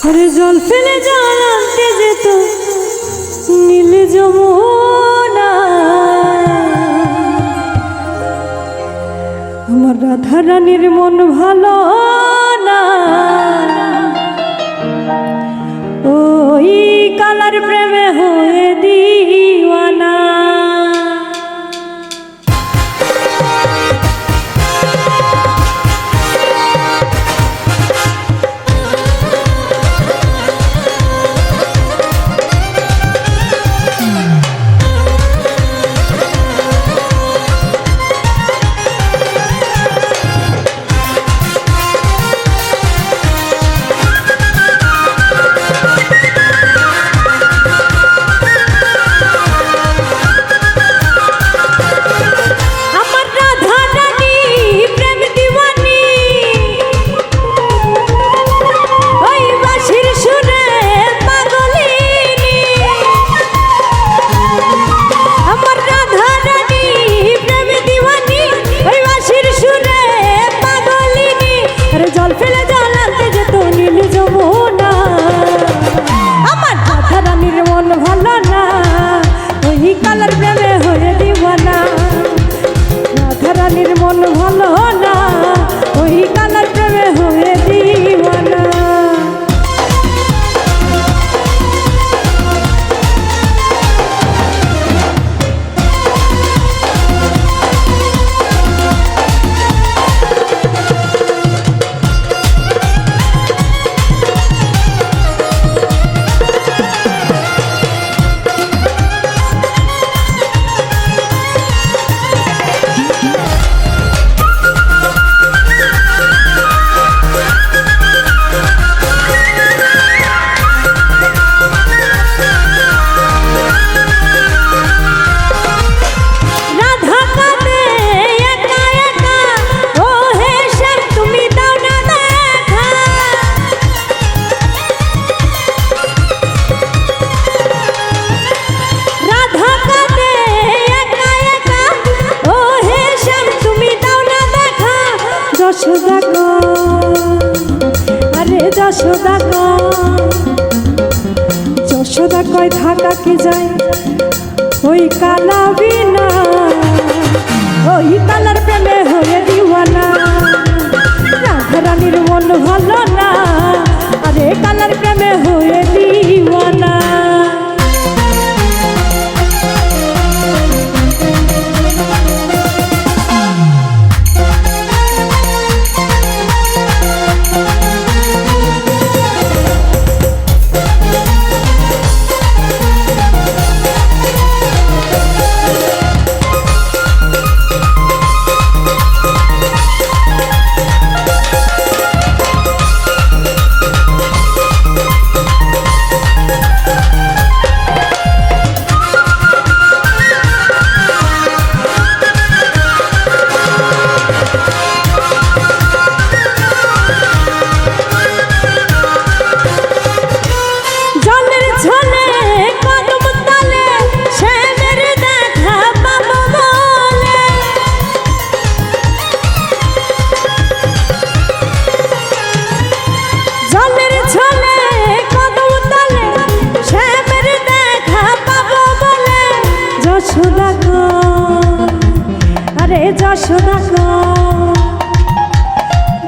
আরে জল ফেলে জল আনতে যেত নীল যমুনা, আমার রাধা রানীর মন ভালো না, ওই কালার প্রেমে হয়ে দিওয়ানা। কালার প্রেমে হয়ে দিওয়ানা, রাধা রানীর মন ভালো না, ওই কালার প্রেমে হয়ে দিওয়ানা। যশোদা কয় থাকা কি যায় ওই কালা বিনা, ওই কালার প্রেমে হয়ে দিওয়ানা, রাধা রানীর মন ভালো না, আরে কালার প্রেমে হয়ে দিওয়ানা।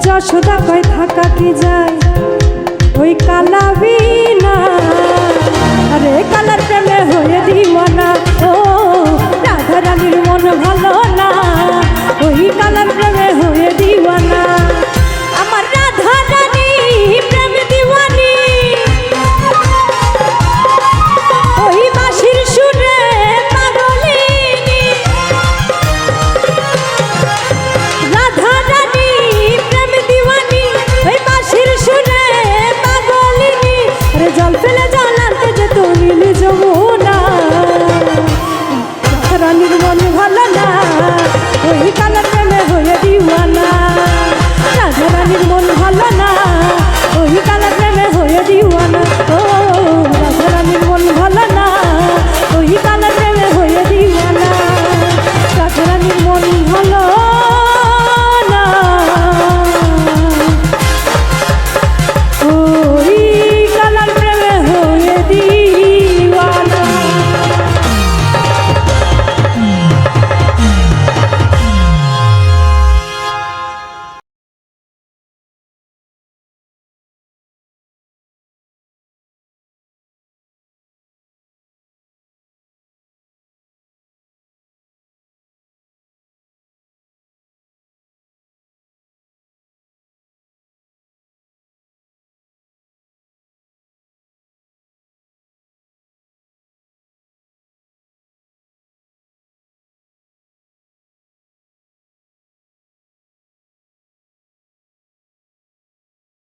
যশোদা কয় থাকা কি যায়